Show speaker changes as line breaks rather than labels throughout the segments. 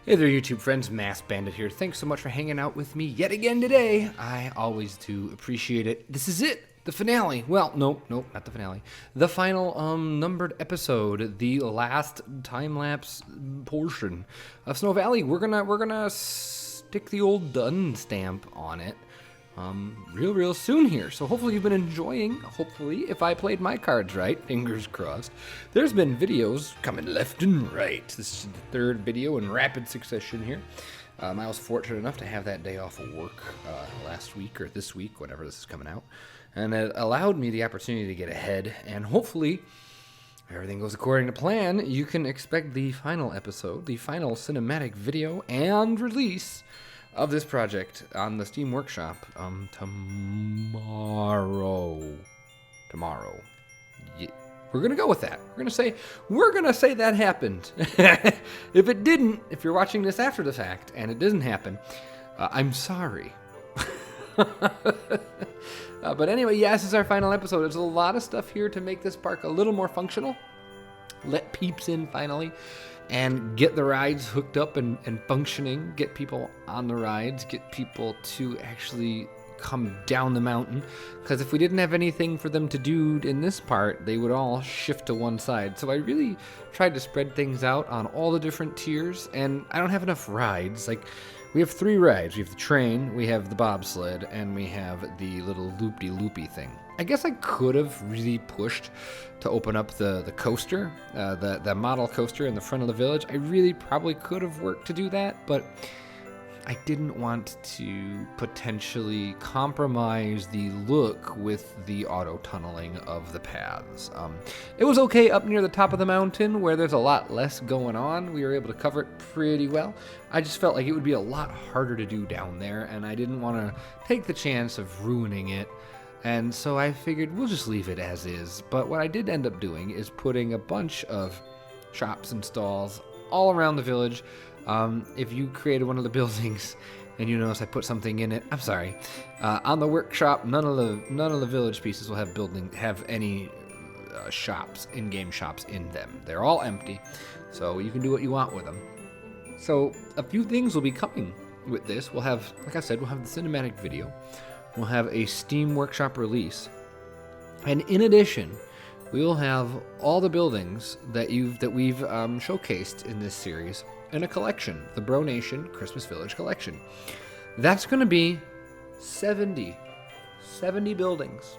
Hey there, YouTube friends, maskedbandit here. Thanks so much for hanging out with me yet again today. I always do appreciate it. This is it, the finale. Well, no, not the finale. The final numbered episode, the last time-lapse portion of Snow Valley. We're gonna stick the old done stamp on it real soon here. So hopefully you've been enjoying. Hopefully, if I played my cards right, fingers crossed. There's been videos coming left and right. This is the third video in rapid succession here. I was fortunate enough to have that day off of work last week or this week, whenever this is coming out, and it allowed me the opportunity to get ahead. And hopefully, if everything goes according to plan, you can expect the final episode, the final cinematic video and release of this project on the Steam Workshop tomorrow. Yeah, we're gonna go with that. We're gonna say that happened. If it didn't, if you're watching this after the fact and it doesn't happen, I'm sorry. But anyway, yes, this is our final episode. There's a lot of stuff here to make this park a little more functional. Let peeps in finally and get the rides hooked up and functioning, get people on the rides, get people to actually come down the mountain. Because if we didn't have anything for them to do in this part, they would all shift to one side. So I really tried to spread things out on all the different tiers, and I don't have enough rides. Like, we have 3 rides. We have the train, we have the bobsled, and we have the little loopy thing. I guess I could have really pushed to open up the coaster, the model coaster in the front of the village. I really probably could have worked to do that, but I didn't want to potentially compromise the look with the auto-tunneling of the paths. It was okay up near the top of the mountain where there's a lot less going on. We were able to cover it pretty well. I just felt like it would be a lot harder to do down there, and I didn't want to take the chance of ruining it. And so I figured we'll just leave it as is. But what I did end up doing is putting a bunch of shops and stalls all around the village. If you created one of the buildings and you notice I put something in it, I'm sorry. On the workshop, none of the village pieces will have any shops, in-game shops in them. They're all empty, so you can do what you want with them. So a few things will be coming with this. We'll have, like I said, we'll have the cinematic video. We'll have a Steam Workshop release, and in addition, we will have all the buildings that we've showcased in this series in a collection, the BroNation Christmas Village collection. That's going to be 70 buildings,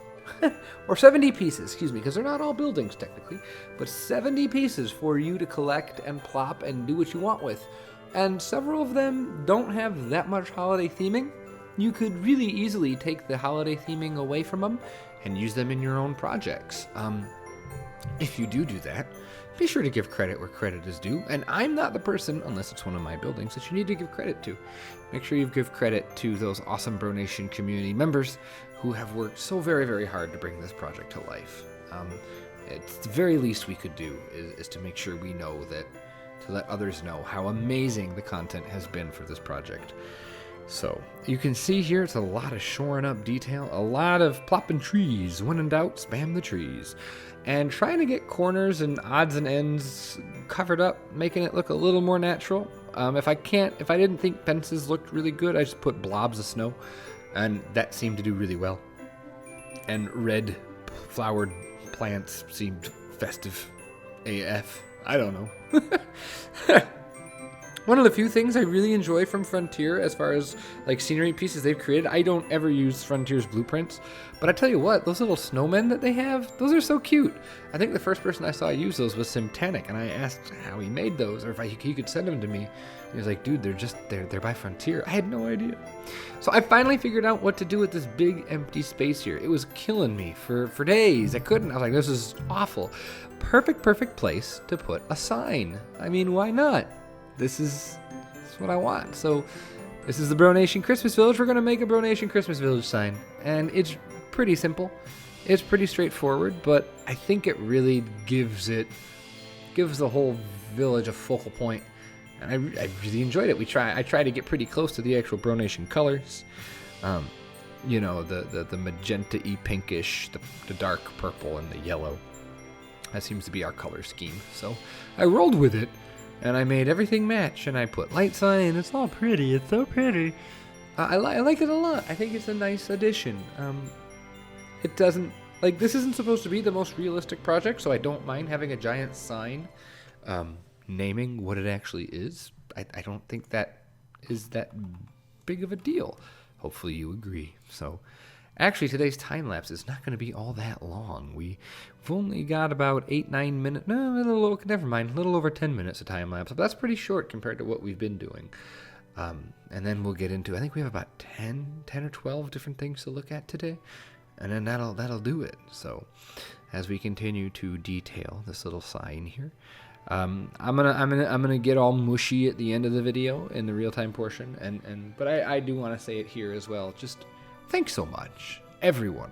or 70 pieces, excuse me, because they're not all buildings technically, but 70 pieces for you to collect and plop and do what you want with. And several of them don't have that much holiday theming. You could really easily take the holiday theming away from them and use them in your own projects. If you do that, be sure to give credit where credit is due. And I'm not the person, unless it's one of my buildings, that you need to give credit to. Make sure you give credit to those awesome BroNation community members who have worked so very hard to bring this project to life. It's the very least we could do is to make sure we know that, to let others know how amazing the content has been for this project. So, you can see here, it's a lot of shoring up detail, a lot of plopping trees. When in doubt, spam the trees. And trying to get corners and odds and ends covered up, making it look a little more natural. If I didn't think fences looked really good, I just put blobs of snow, and that seemed to do really well. And red flowered plants seemed festive AF. I don't know. One of the few things I really enjoy from Frontier as far as like scenery pieces they've created, I don't ever use Frontier's blueprints, but I tell you what, those little snowmen that they have, those are so cute. I think the first person I saw use those was Cincematic, and I asked how he made those, or if he could send them to me. He was like, dude, they're by Frontier. I had no idea. So I finally figured out what to do with this big empty space here. It was killing me for days. I was like, this is awful. Perfect place to put a sign. I mean, why not? This is what I want. So this is the BroNation Christmas Village. We're going to make a BroNation Christmas Village sign. And it's pretty simple. It's pretty straightforward, but I think it really gives the whole village a focal point. And I really enjoyed it. I tried to get pretty close to the actual BroNation colors. You know, the magenta-y pinkish, the dark purple, and the yellow. That seems to be our color scheme. So I rolled with it. And I made everything match, and I put lights on it, and it's all pretty. It's so pretty. I like it a lot. I think it's a nice addition. It doesn't... Like, this isn't supposed to be the most realistic project, so I don't mind having a giant sign naming what it actually is. I don't think that is that big of a deal. Hopefully you agree. So, actually, today's time-lapse is not going to be all that long. We've only got about 8-9 minutes. No, never mind. A little over 10 minutes of time-lapse. But that's pretty short compared to what we've been doing. And then we'll get into... I think we have about 10 or 12 different things to look at today. And then that'll do it. So, as we continue to detail this little sign here, I'm gonna get all mushy at the end of the video in the real time portion, but I do want to say it here as well. Just thanks so much, everyone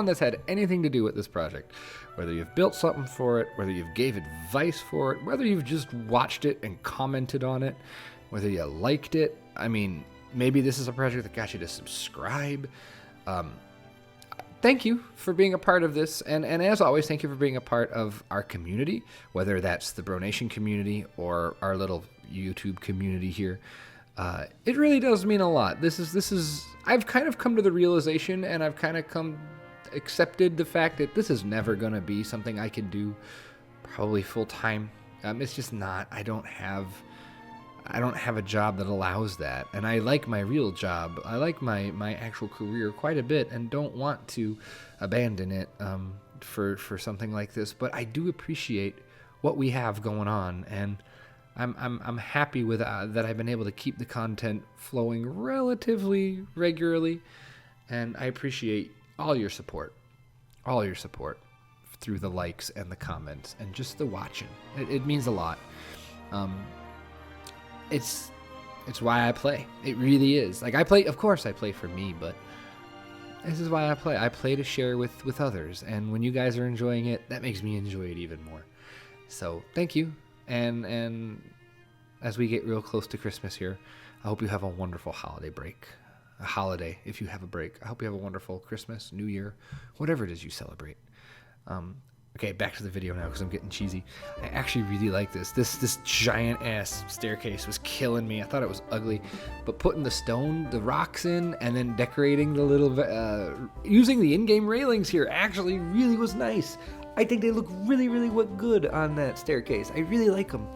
that's had anything to do with this project, whether you've built something for it, whether you've gave advice for it, whether you've just watched it and commented on it, whether you liked it. I mean, maybe this is a project that got you to subscribe. Thank you for being a part of this, and as always, thank you for being a part of our community, whether that's the BroNation community or our little YouTube community here. It really does mean a lot. This is I've kind of come to the realization, and I've kind of accepted the fact that this is never going to be something I can do probably full time. It's just not. I don't have a job that allows that, and I like my real job. I like my actual career quite a bit, and don't want to abandon it for something like this. But I do appreciate what we have going on, and I'm happy with that I've been able to keep the content flowing relatively regularly, and I appreciate all your support through the likes and the comments and just the watching. It means a lot. It's why I play. It really is. Like, of course I play for me, but this is why I play. I play to share with others, and when you guys are enjoying it, that makes me enjoy it even more. So, thank you, and as we get real close to Christmas here, I hope you have a wonderful holiday break. A holiday, if you have a break. I hope you have a wonderful Christmas, New Year, whatever it is you celebrate. Okay, back to the video now because I'm getting cheesy. I actually really like this. This giant ass staircase was killing me. I thought it was ugly, but putting the rocks in, and then decorating the little, using the in-game railings here actually really was nice. I think they look really good on that staircase. I really like them.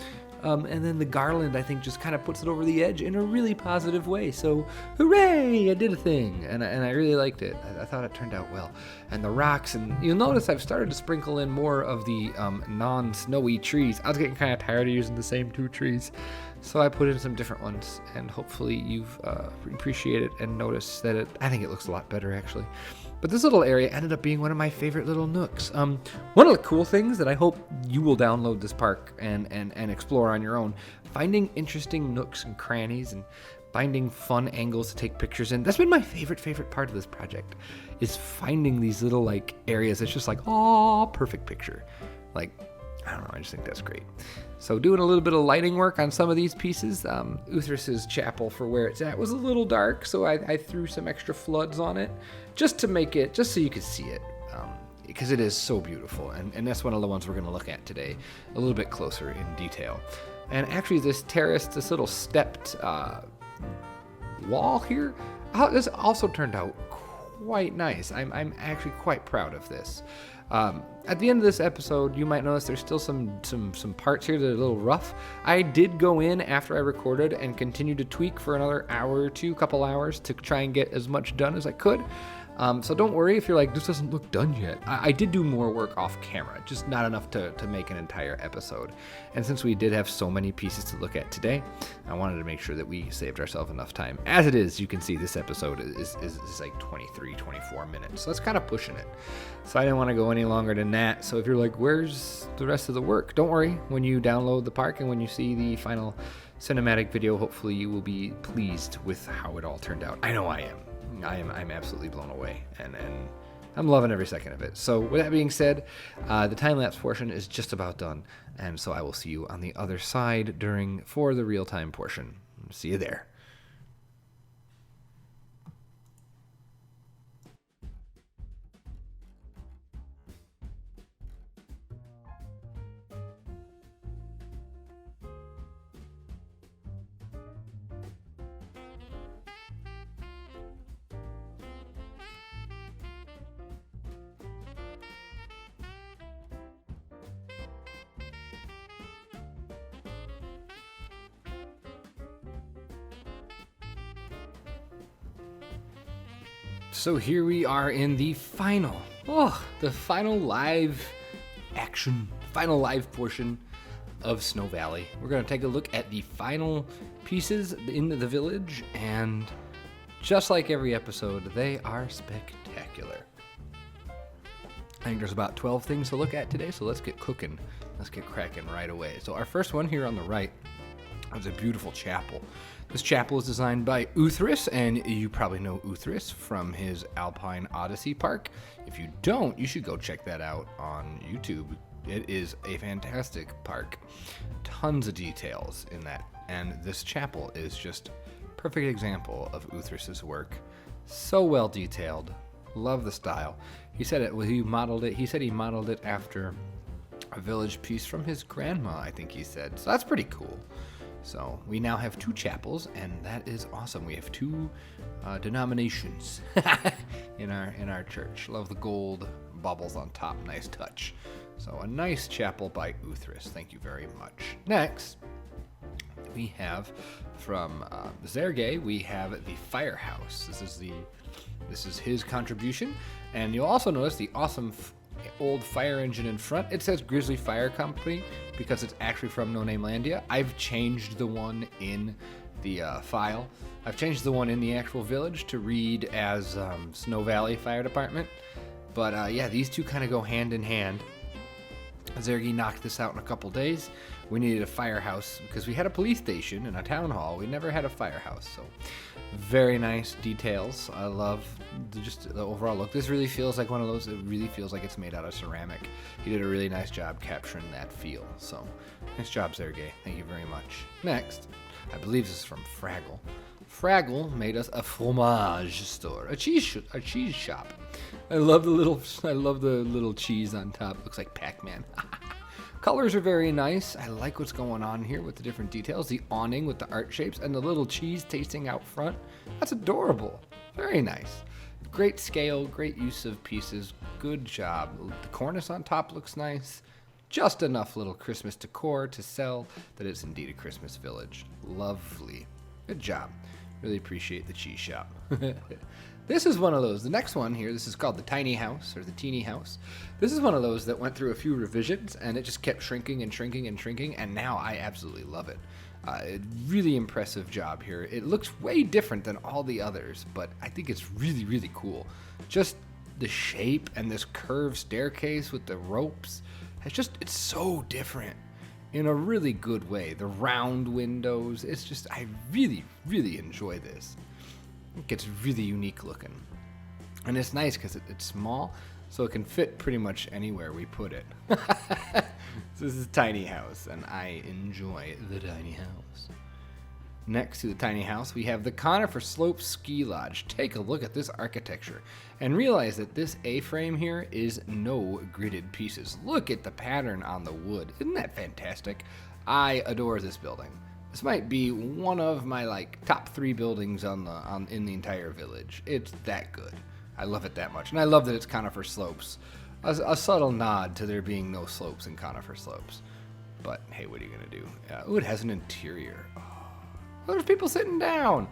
And then the garland, I think, just kind of puts it over the edge in a really positive way. So, hooray! I did a thing, and I really liked it. I thought it turned out well. And the rocks, and you'll notice I've started to sprinkle in more of the non-snowy trees. I was getting kind of tired of using the same 2 trees, so I put in some different ones, and hopefully you've appreciated and noticed that I think it looks a lot better, actually. But this little area ended up being one of my favorite little nooks. One of the cool things that I hope you will download this park and explore on your own, finding interesting nooks and crannies and finding fun angles to take pictures in. That's been my favorite part of this project, is finding these little like areas that's just like, oh, perfect picture. Like, I don't know, I just think that's great. So doing a little bit of lighting work on some of these pieces. Uthris's chapel, for where it's at, was a little dark, so I threw some extra floods on it just to make it, just so you could see it, because it is so beautiful, and that's one of the ones we're going to look at today a little bit closer in detail. And actually this terrace, this little stepped wall here, this also turned out quite nice. I'm actually quite proud of this. At the end of this episode, you might notice there's still some parts here that are a little rough. I did go in after I recorded and continue to tweak for another hour or two, couple hours, to try and get as much done as I could. So don't worry if you're like, this doesn't look done yet. I did do more work off camera, just not enough to make an entire episode. And since we did have so many pieces to look at today, I wanted to make sure that we saved ourselves enough time. As it is, you can see this episode is like 23, 24 minutes. So that's kind of pushing it. So I didn't want to go any longer than that. So if you're like, where's the rest of the work? Don't worry. When you download the park and when you see the final cinematic video, hopefully you will be pleased with how it all turned out. I know I am. I'm absolutely blown away, and I'm loving every second of it. So with that being said, the time-lapse portion is just about done, and so I will see you on the other side for the real-time portion. See you there. So here we are in the final live action, final live portion of Snow Valley. We're going to take a look at the final pieces in the village, and just like every episode, they are spectacular. I think there's about 12 things to look at today, so let's get cooking. Let's get cracking right away. So our first one here on the right is a beautiful chapel. This chapel is designed by Uthris, and you probably know Uthris from his Alpine Odyssey park. If you don't, you should go check that out on YouTube. It is a fantastic park. Tons of details in that, and this chapel is just a perfect example of Uthris's work. So well detailed. Love the style. He said he modeled it after a village piece from his grandma, I think he said. So that's pretty cool. So we now have 2 chapels, and that is awesome. We have 2 denominations in our church. Love the gold bubbles on top. Nice touch. So a nice chapel by Uthris. Thank you very much. Next, we have from Zerge, we have the firehouse. This is his contribution, and you'll also notice the awesome old fire engine in front. It says Grizzly Fire Company because it's actually from No Name Landia. I've changed the one in the file. I've changed the one in the actual village to read as Snow Valley Fire Department. But yeah, these two kind of go hand in hand. Zergi knocked this out in a couple days. We needed a firehouse because we had a police station and a town hall. We never had a firehouse, so very nice details. I love just the overall look. This really feels like one of those. It really feels like it's made out of ceramic. He did a really nice job capturing that feel. So nice job, Sergey. Thank you very much. Next, I believe this is from Fraggle. Fraggle made us a fromage store, a cheese shop. I love the little cheese on top. Looks like Pac-Man. Colors are very nice. I like what's going on here with the different details. The awning with the art shapes and the little cheese tasting out front. That's adorable. Very nice. Great scale, great use of pieces. Good job. The cornice on top looks nice. Just enough little Christmas decor to sell that it's indeed a Christmas village. Lovely. Good job. Really appreciate the cheese shop. This is one of those. The next one here, this is called the Tiny House, or the Teeny House. This is one of those that went through a few revisions, and it just kept shrinking and shrinking and shrinking, and now I absolutely love it. Really impressive job here. It looks way different than all the others, but I think it's really, really cool. Just the shape and this curved staircase with the ropes, it's so different in a really good way. The round windows, I really, really enjoy this. It gets really unique looking. And it's nice because it's small, so it can fit pretty much anywhere we put it. So this is a tiny house, and I enjoy the tiny house. Next to the tiny house, we have the Conifer Slope Ski Lodge. Take a look at this architecture and realize that this A-frame here is no gridded pieces. Look at the pattern on the wood. Isn't that fantastic? I adore this building. This might be one of my top 3 buildings in the entire village. It's that good. I love it that much, and I love that it's Conifer Slopes. A subtle nod to there being no slopes in Conifer Slopes. But hey, what are you gonna do? Ooh, it has an interior. Oh, there's people sitting down.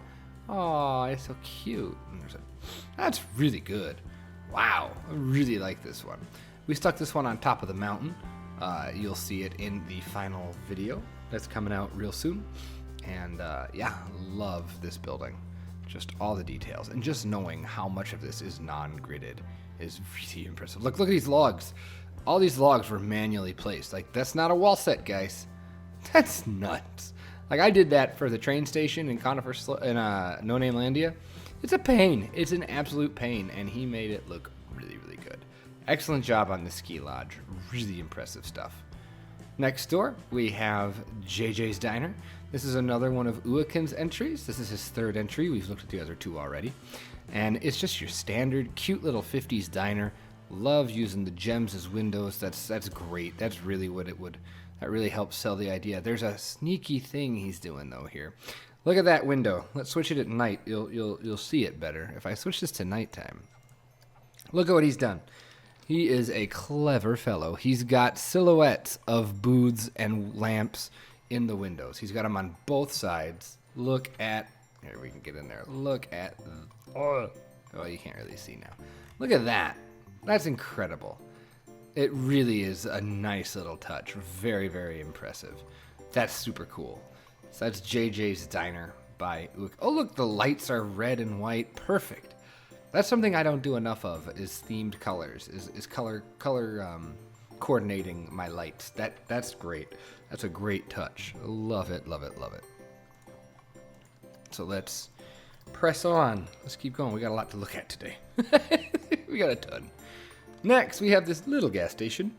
Oh, it's so cute. That's really good. Wow, I really like this one. We stuck this one on top of the mountain. You'll see it in the final video that's coming out real soon. And yeah, love this building. Just all the details. And just knowing how much of this is non-gridded is really impressive. Look at these logs. All these logs were manually placed. That's not a wall set, guys. That's nuts. I did that for the train station in No Name Landia. It's a pain. It's an absolute pain. And he made it look really, really good. Excellent job on the ski lodge. Really impressive stuff. Next door, we have JJ's Diner. This is another one of Uakin's entries. This is his 3rd entry. We've looked at the other 2 already. And it's just your standard cute little 50s diner. Love using the gems as windows. That's great. That's really that really helps sell the idea. There's a sneaky thing he's doing though here. Look at that window. Let's switch it at night. You'll see it better. If I switch this to nighttime, look at what he's done. He is a clever fellow. He's got silhouettes of booths and lamps in the windows. He's got them on both sides. Look at, here we can get in there. Look at, Oh, you can't really see now. Look at that. That's incredible. It really is a nice little touch. Very, very impressive. That's super cool. So that's JJ's Diner by Ook. Oh, look, the lights are red and white. Perfect. That's something I don't do enough of, is themed colors, is color coordinating my lights. That's great. That's a great touch. Love it, love it, love it. So let's press on. Let's keep going. We got a lot to look at today. We got a ton. Next, we have this little gas station.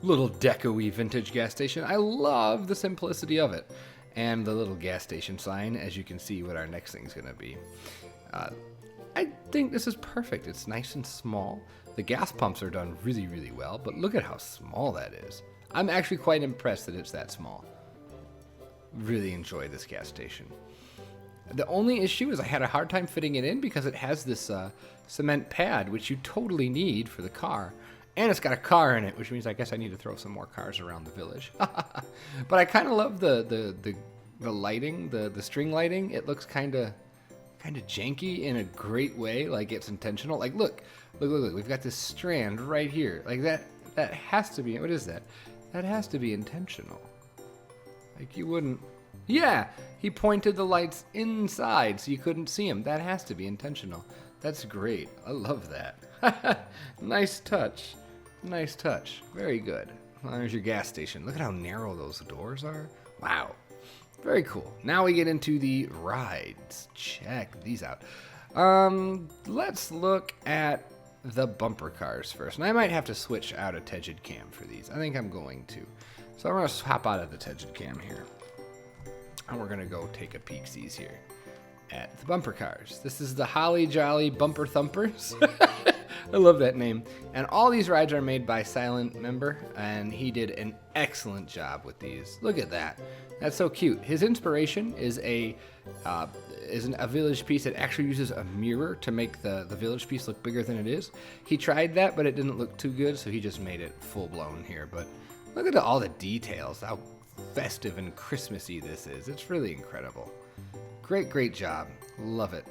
Little deco-y vintage gas station. I love the simplicity of it. And the little gas station sign, as you can see what our next thing's going to be. I think this is perfect. It's nice and small. The gas pumps are done really, really well, but look at how small that is. I'm actually quite impressed that it's that small. Really enjoy this gas station. The only issue is I had a hard time fitting it in because it has this cement pad, which you totally need for the car. And it's got a car in it, which means I guess I need to throw some more cars around the village. But I kind of love the lighting, the string lighting. It looks kind of janky in a great way, like it's intentional. Like look, we've got this strand right here. Like that has to be, what is that? That has to be intentional. Like you wouldn't, yeah, he pointed the lights inside so you couldn't see him. That has to be intentional. That's great. I love that. Nice touch. Nice touch. Very good. Well, there's your gas station. Look at how narrow those doors are. Wow. Very cool. Now we get into the rides. Check these out. Let's look at the bumper cars first. And I might have to switch out a Tegid cam for these. I think I'm going to. So I'm going to hop out of the Tegid cam here. And we're going to go take a peek-sees here at the bumper cars. This is the Holly Jolly Bumper Thumpers. I love that name. And all these rides are made by Silent Member, and he did an excellent job with these. Look at that. That's so cute. His inspiration is a village piece that actually uses a mirror to make the village piece look bigger than it is. He tried that, but it didn't look too good, so he just made it full-blown here. But look at all the details, how festive and Christmassy this is. It's really incredible. Great, great job. Love it.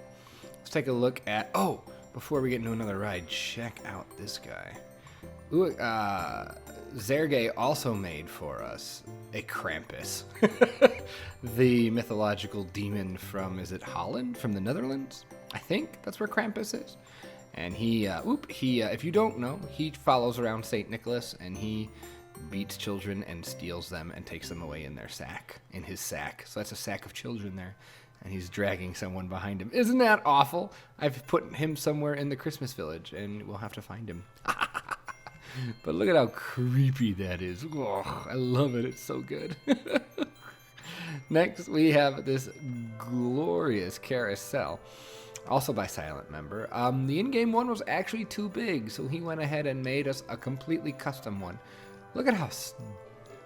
Let's take a look at, oh, before we get into another ride, check out this guy. Ooh, Zerge also made for us a Krampus. The mythological demon from, is it Holland? From the Netherlands? I think that's where Krampus is. And he, if you don't know, he follows around St. Nicholas, and he beats children and steals them and takes them away in his sack. So that's a sack of children there. And he's dragging someone behind him. Isn't that awful? I've put him somewhere in the Christmas village, and we'll have to find him. But look at how creepy that is. Oh, I love it. It's so good. Next, we have this glorious carousel, also by Silent Member. The in-game one was actually too big, so he went ahead and made us a completely custom one. Look at how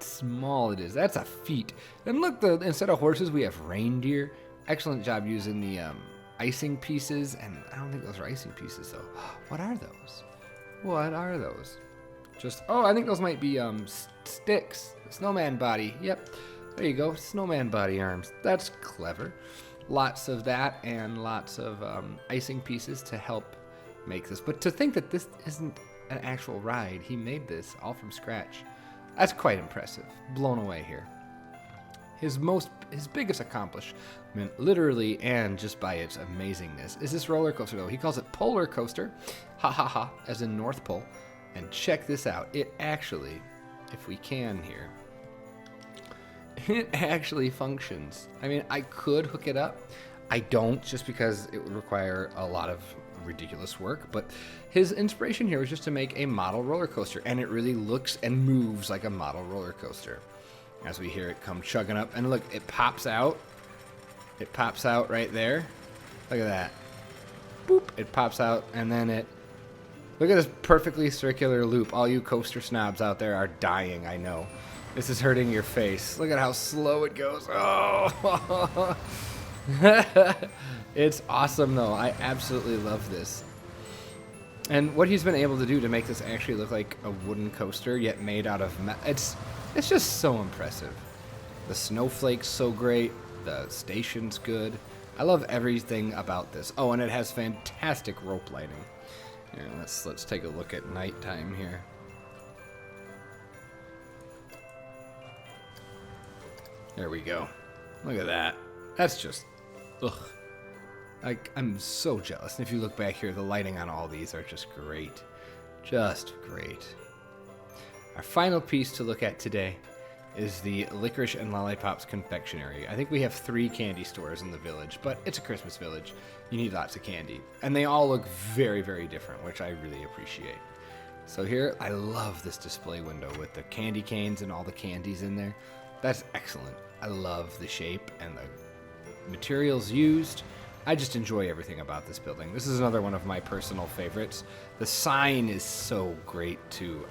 small it is. That's a feat. And look, instead of horses, we have reindeer. Excellent job using the icing pieces, and I don't think those are icing pieces, though. What are those? What are those? I think those might be sticks. Snowman body. Yep. There you go. Snowman body arms. That's clever. Lots of that and lots of icing pieces to help make this. But to think that this isn't an actual ride, he made this all from scratch. That's quite impressive. Blown away here. His biggest accomplishment, literally and just by its amazingness, is this roller coaster, though. He calls it Polar Coaster, ha ha ha, as in North Pole. And check this out. It actually, if we can here, it actually functions. I mean, I could hook it up. I don't, just because it would require a lot of ridiculous work. But his inspiration here was just to make a model roller coaster, and it really looks and moves like a model roller coaster. As we hear it come chugging up. And look, it pops out. It pops out right there. Look at that. Boop. It pops out, and then it... Look at this perfectly circular loop. All you coaster snobs out there are dying, I know. This is hurting your face. Look at how slow it goes. Oh! It's awesome, though. I absolutely love this. And what he's been able to do to make this actually look like a wooden coaster, yet made out of... It's just so impressive. The snowflake's so great. The station's good. I love everything about this. Oh, and it has fantastic rope lighting. Here, let's take a look at nighttime here. There we go. Look at that. That's just, ugh. I'm so jealous. And if you look back here, the lighting on all these are just great. Just great. Our final piece to look at today is the Licorice and Lollipops Confectionery. I think we have 3 candy stores in the village, but it's a Christmas village. You need lots of candy. And they all look very, very different, which I really appreciate. So here, I love this display window with the candy canes and all the candies in there. That's excellent. I love the shape and the materials used. I just enjoy everything about this building. This is another one of my personal favorites. The sign is so great, too.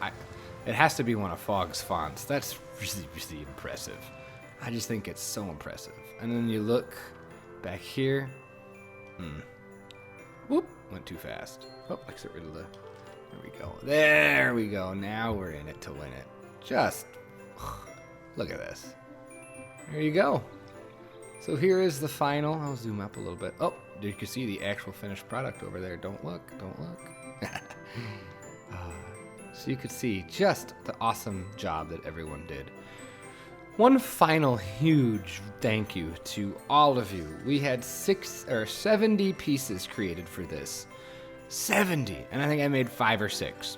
It has to be one of Fogg's fonts. That's really, really impressive. I just think it's so impressive. And then you look back here. Whoop, went too fast. Oh, let's get rid of the... There we go. There we go. Now we're in it to win it. Just... Look at this. There you go. So here is the final. I'll zoom up a little bit. Oh, you can see the actual finished product over there. Don't look. Don't look. So you could see just the awesome job that everyone did. One final huge thank you to all of you. We had 70 pieces created for this. 70! And I think I made 5 or 6.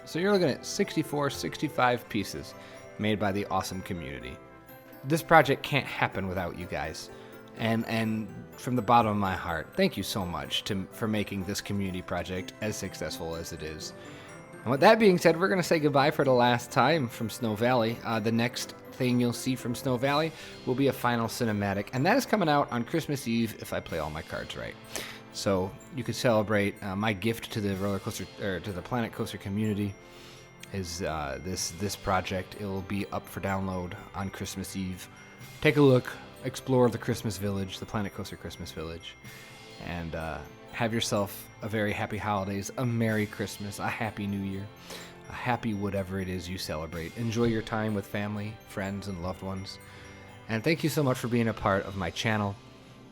So you're looking at 64, 65 pieces made by the awesome community. This project can't happen without you guys. And from the bottom of my heart, thank you so much for making this community project as successful as it is. And with that being said, we're going to say goodbye for the last time from Snow Valley. The next thing you'll see from Snow Valley will be a final cinematic, and that is coming out on Christmas Eve if I play all my cards right. So you could celebrate my gift to the roller coaster or to the Planet Coaster community is this project. It will be up for download on Christmas Eve. Take a look, explore the Christmas Village, the Planet Coaster Christmas Village, and have yourself a very happy holidays, a Merry Christmas, a Happy New Year, a happy whatever it is you celebrate. Enjoy your time with family, friends, and loved ones. And thank you so much for being a part of my channel,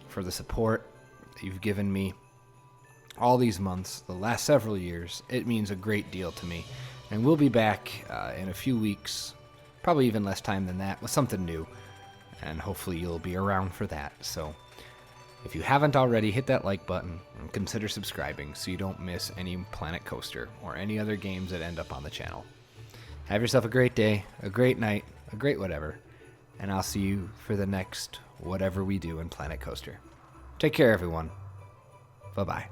for the support that you've given me all these months, the last several years. It means a great deal to me. And we'll be back in a few weeks, probably even less time than that, with something new. And hopefully you'll be around for that. So if you haven't already, hit that like button and consider subscribing so you don't miss any Planet Coaster or any other games that end up on the channel. Have yourself a great day, a great night, a great whatever. And I'll see you for the next whatever we do in Planet Coaster. Take care, everyone. Bye-bye.